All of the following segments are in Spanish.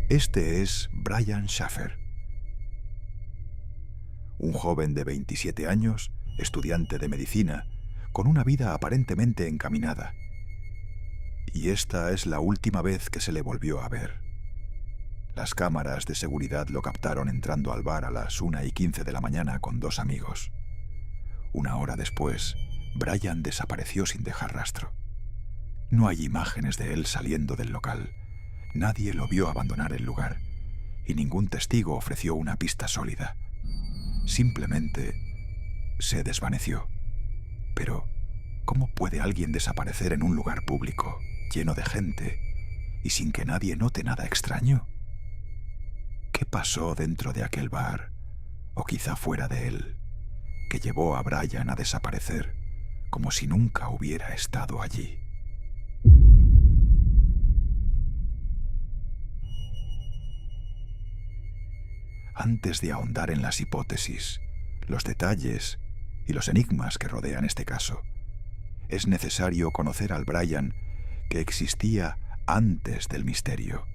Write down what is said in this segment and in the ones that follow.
Este es Brian Shaffer, un joven de 27 años, estudiante de medicina, con una vida aparentemente encaminada. Y esta es la última vez que se le volvió a ver. Las cámaras de seguridad lo captaron entrando al bar a las 1:15 de la mañana con dos amigos. Una hora después, Brian desapareció sin dejar rastro. No hay imágenes de él saliendo del local. Nadie lo vio abandonar el lugar y ningún testigo ofreció una pista sólida. Simplemente se desvaneció. Pero, ¿cómo puede alguien desaparecer en un lugar público, lleno de gente, y sin que nadie note nada extraño? ¿Qué pasó dentro de aquel bar, o quizá fuera de él, que llevó a Brian a desaparecer como si nunca hubiera estado allí? Antes de ahondar en las hipótesis, los detalles y los enigmas que rodean este caso, es necesario conocer al Brian que existía antes del misterio,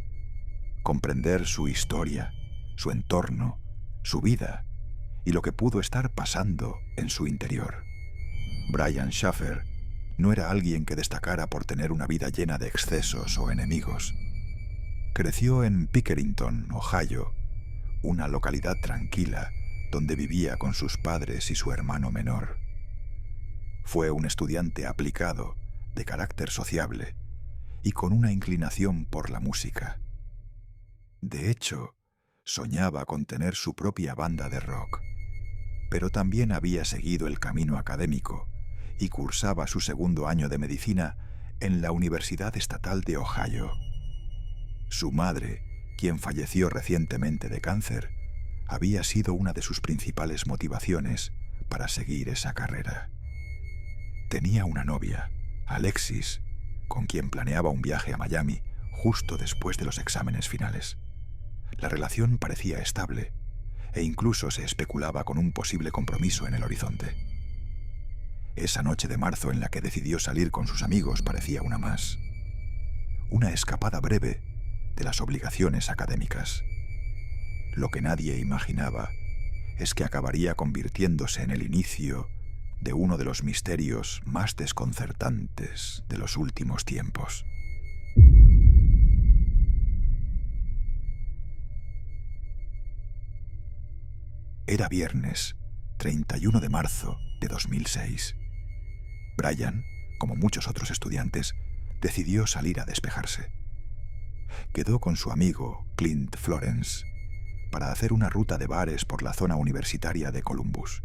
comprender su historia, su entorno, su vida y lo que pudo estar pasando en su interior. Brian Shaffer no era alguien que destacara por tener una vida llena de excesos o enemigos. Creció en Pickerington, Ohio, una localidad tranquila donde vivía con sus padres y su hermano menor. Fue un estudiante aplicado, de carácter sociable y con una inclinación por la música. De hecho, soñaba con tener su propia banda de rock, pero también había seguido el camino académico y cursaba su segundo año de medicina en la Universidad Estatal de Ohio. Su madre, quien falleció recientemente de cáncer, había sido una de sus principales motivaciones para seguir esa carrera. Tenía una novia, Alexis, con quien planeaba un viaje a Miami justo después de los exámenes finales. La relación parecía estable e incluso se especulaba con un posible compromiso en el horizonte. Esa noche de marzo en la que decidió salir con sus amigos parecía una más. Una escapada breve de las obligaciones académicas. Lo que nadie imaginaba es que acabaría convirtiéndose en el inicio de uno de los misterios más desconcertantes de los últimos tiempos. Era viernes, 31 de marzo de 2006. Brian, como muchos otros estudiantes, decidió salir a despejarse. Quedó con su amigo Clint Florence para hacer una ruta de bares por la zona universitaria de Columbus.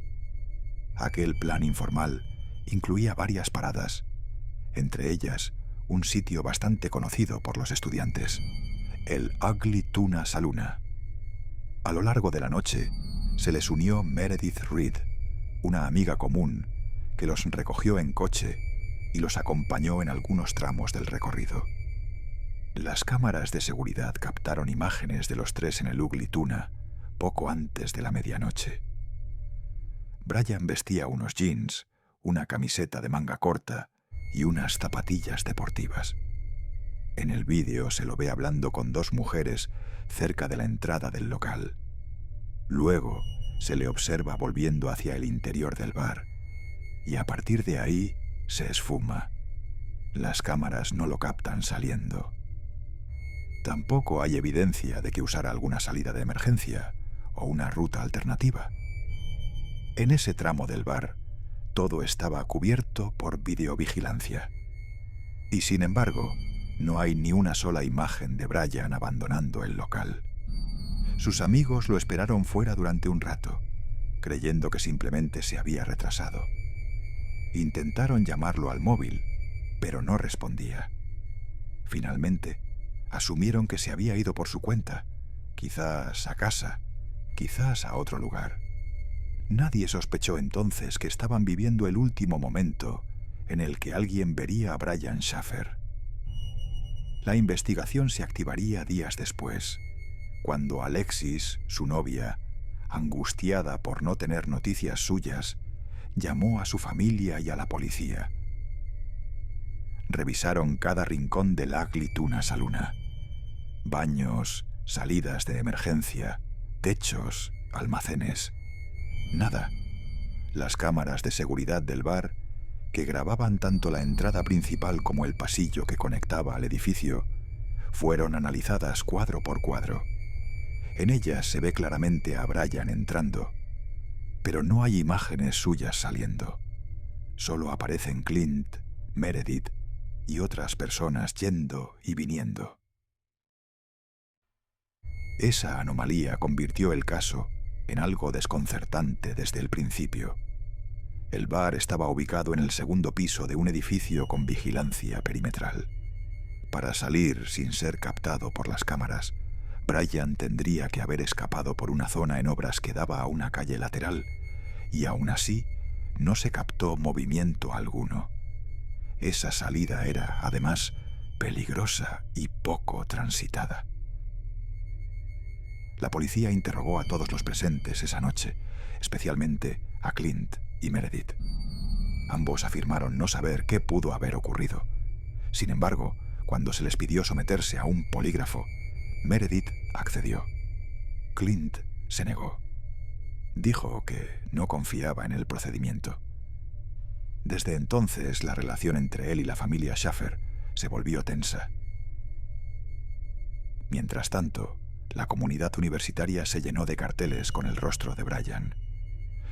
Aquel plan informal incluía varias paradas, entre ellas un sitio bastante conocido por los estudiantes, el Ugly Tuna Saloon. A lo largo de la noche se les unió Meredith Reed, una amiga común que los recogió en coche y los acompañó en algunos tramos del recorrido. Las cámaras de seguridad captaron imágenes de los tres en el Ugly Tuna poco antes de la medianoche. Brian vestía unos jeans, una camiseta de manga corta y unas zapatillas deportivas. En el vídeo se lo ve hablando con dos mujeres cerca de la entrada del local. Luego se le observa volviendo hacia el interior del bar y a partir de ahí se esfuma. Las cámaras no lo captan saliendo. Tampoco hay evidencia de que usara alguna salida de emergencia o una ruta alternativa. En ese tramo del bar, todo estaba cubierto por videovigilancia. Y sin embargo, no hay ni una sola imagen de Brian abandonando el local. Sus amigos lo esperaron fuera durante un rato, creyendo que simplemente se había retrasado. Intentaron llamarlo al móvil, pero no respondía. Finalmente, asumieron que se había ido por su cuenta, quizás a casa, quizás a otro lugar. Nadie sospechó entonces que estaban viviendo el último momento en el que alguien vería a Brian Shaffer. La investigación se activaría días después, cuando Alexis, su novia, angustiada por no tener noticias suyas, llamó a su familia y a la policía. Revisaron cada rincón del Ugly Tuna Saloon: baños, salidas de emergencia, techos, almacenes. Nada. Las cámaras de seguridad del bar, que grababan tanto la entrada principal como el pasillo que conectaba al edificio, fueron analizadas cuadro por cuadro. En ellas se ve claramente a Brian entrando, pero no hay imágenes suyas saliendo. Solo aparecen Clint, Meredith y otras personas yendo y viniendo. Esa anomalía convirtió el caso en algo desconcertante desde el principio. El bar estaba ubicado en el segundo piso de un edificio con vigilancia perimetral. Para salir sin ser captado por las cámaras, Brian tendría que haber escapado por una zona en obras que daba a una calle lateral, y aún así no se captó movimiento alguno. Esa salida era, además, peligrosa y poco transitada. La policía interrogó a todos los presentes esa noche, especialmente a Clint y Meredith. Ambos afirmaron no saber qué pudo haber ocurrido. Sin embargo, cuando se les pidió someterse a un polígrafo, Meredith accedió. Clint se negó. Dijo que no confiaba en el procedimiento. Desde entonces, la relación entre él y la familia Schaffer se volvió tensa. Mientras tanto, la comunidad universitaria se llenó de carteles con el rostro de Brian.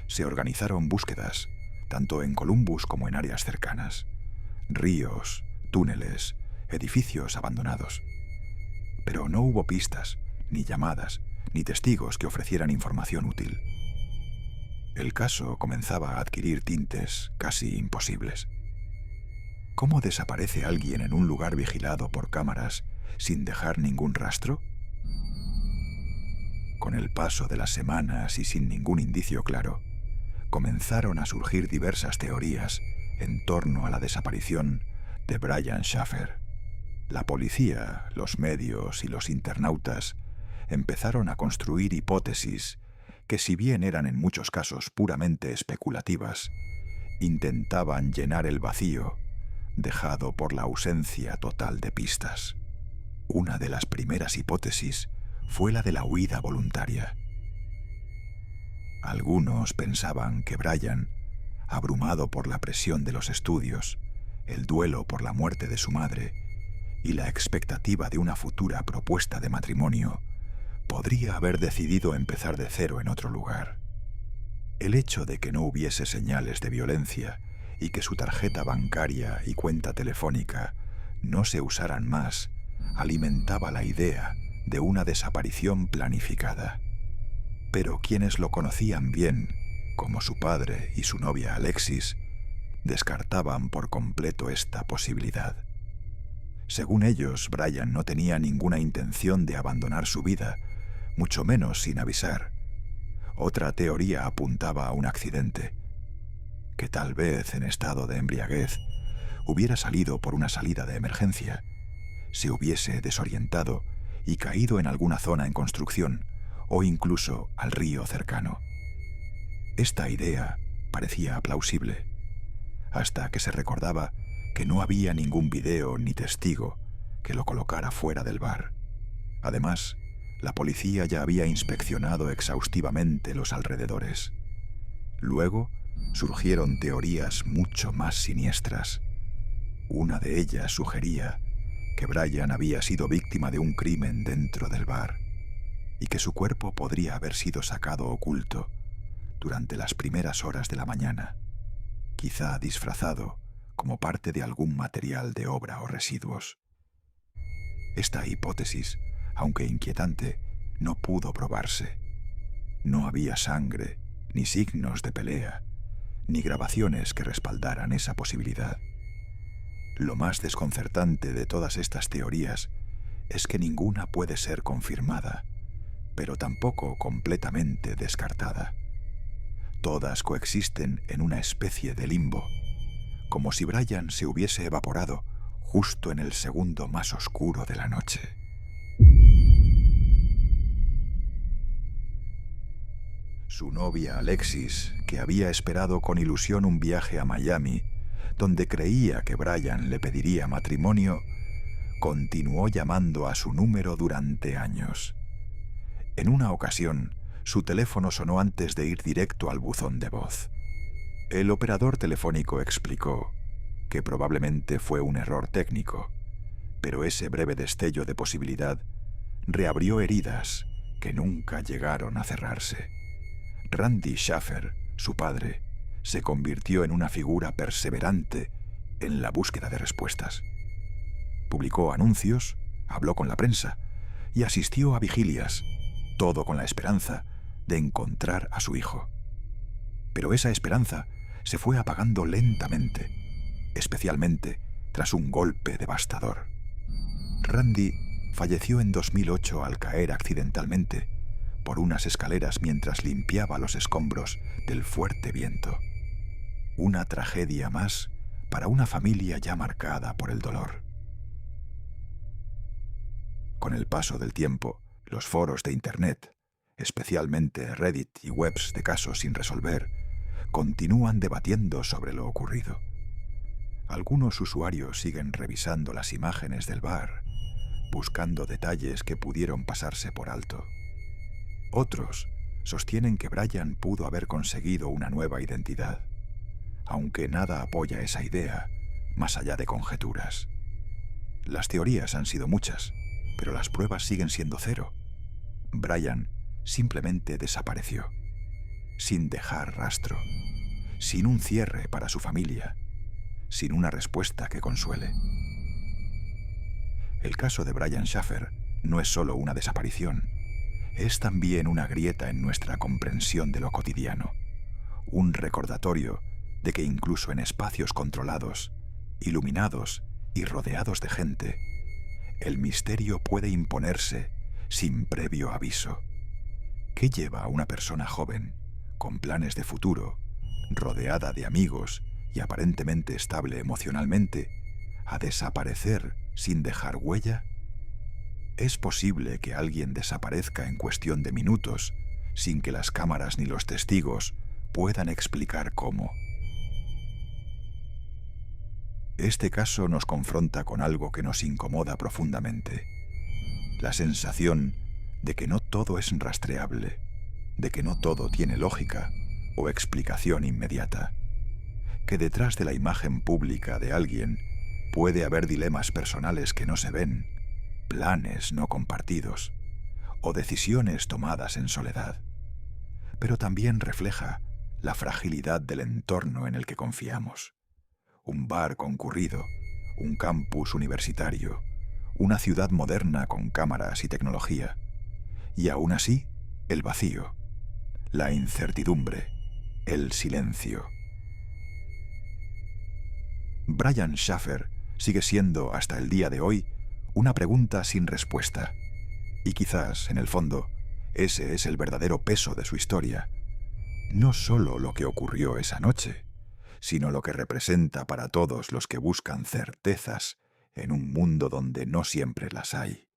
Se organizaron búsquedas, tanto en Columbus como en áreas cercanas. Ríos, túneles, edificios abandonados. Pero no hubo pistas, ni llamadas, ni testigos que ofrecieran información útil. El caso comenzaba a adquirir tintes casi imposibles. ¿Cómo desaparece alguien en un lugar vigilado por cámaras sin dejar ningún rastro? Con el paso de las semanas y sin ningún indicio claro, comenzaron a surgir diversas teorías en torno a la desaparición de Brian Schaffer. La policía, los medios y los internautas empezaron a construir hipótesis que, si bien eran en muchos casos puramente especulativas, intentaban llenar el vacío dejado por la ausencia total de pistas. Una de las primeras hipótesis fue la de la huida voluntaria. Algunos pensaban que Brian, abrumado por la presión de los estudios, el duelo por la muerte de su madre y la expectativa de una futura propuesta de matrimonio, podría haber decidido empezar de cero en otro lugar. El hecho de que no hubiese señales de violencia y que su tarjeta bancaria y cuenta telefónica no se usaran más alimentaba la idea de una desaparición planificada. Pero quienes lo conocían bien, como su padre y su novia Alexis, descartaban por completo esta posibilidad. Según ellos, Brian no tenía ninguna intención de abandonar su vida, mucho menos sin avisar. Otra teoría apuntaba a un accidente, que tal vez en estado de embriaguez hubiera salido por una salida de emergencia, se hubiese desorientado y caído en alguna zona en construcción o incluso al río cercano. Esta idea parecía plausible, hasta que se recordaba que no había ningún video ni testigo que lo colocara fuera del bar. Además, la policía ya había inspeccionado exhaustivamente los alrededores. Luego surgieron teorías mucho más siniestras. Una de ellas sugería que Brian había sido víctima de un crimen dentro del bar y que su cuerpo podría haber sido sacado oculto durante las primeras horas de la mañana, quizá disfrazado como parte de algún material de obra o residuos. Esta hipótesis, aunque inquietante, no pudo probarse. No había sangre, ni signos de pelea, ni grabaciones que respaldaran esa posibilidad. Lo más desconcertante de todas estas teorías es que ninguna puede ser confirmada, pero tampoco completamente descartada. Todas coexisten en una especie de limbo, como si Brian se hubiese evaporado justo en el segundo más oscuro de la noche. Su novia Alexis, que había esperado con ilusión un viaje a Miami, donde creía que Brian le pediría matrimonio, continuó llamando a su número durante años. En una ocasión, su teléfono sonó antes de ir directo al buzón de voz. El operador telefónico explicó que probablemente fue un error técnico, pero ese breve destello de posibilidad reabrió heridas que nunca llegaron a cerrarse. Randy Schaffer, su padre, se convirtió en una figura perseverante en la búsqueda de respuestas. Publicó anuncios, habló con la prensa y asistió a vigilias, todo con la esperanza de encontrar a su hijo. Pero esa esperanza se fue apagando lentamente, especialmente tras un golpe devastador. Randy falleció en 2008 al caer accidentalmente por unas escaleras mientras limpiaba los escombros del fuerte viento. Una tragedia más para una familia ya marcada por el dolor. Con el paso del tiempo, los foros de Internet, especialmente Reddit y webs de casos sin resolver, continúan debatiendo sobre lo ocurrido. Algunos usuarios siguen revisando las imágenes del bar, buscando detalles que pudieron pasarse por alto. Otros sostienen que Brian pudo haber conseguido una nueva identidad, aunque nada apoya esa idea, más allá de conjeturas. Las teorías han sido muchas, pero las pruebas siguen siendo cero. Brian simplemente desapareció, sin dejar rastro, sin un cierre para su familia, sin una respuesta que consuele. El caso de Brian Schaffer no es solo una desaparición, es también una grieta en nuestra comprensión de lo cotidiano, un recordatorio de que incluso en espacios controlados, iluminados y rodeados de gente, el misterio puede imponerse sin previo aviso. ¿Qué lleva a una persona joven, con planes de futuro, rodeada de amigos y aparentemente estable emocionalmente, a desaparecer sin dejar huella? ¿Es posible que alguien desaparezca en cuestión de minutos sin que las cámaras ni los testigos puedan explicar cómo? Este caso nos confronta con algo que nos incomoda profundamente: la sensación de que no todo es rastreable, de que no todo tiene lógica o explicación inmediata, que detrás de la imagen pública de alguien puede haber dilemas personales que no se ven, planes no compartidos o decisiones tomadas en soledad. Pero también refleja la fragilidad del entorno en el que confiamos. Un bar concurrido, un campus universitario, una ciudad moderna con cámaras y tecnología. Y aún así, el vacío, la incertidumbre, el silencio. Brian Schaffer sigue siendo, hasta el día de hoy, una pregunta sin respuesta. Y quizás, en el fondo, ese es el verdadero peso de su historia. No solo lo que ocurrió esa noche, sino lo que representa para todos los que buscan certezas en un mundo donde no siempre las hay.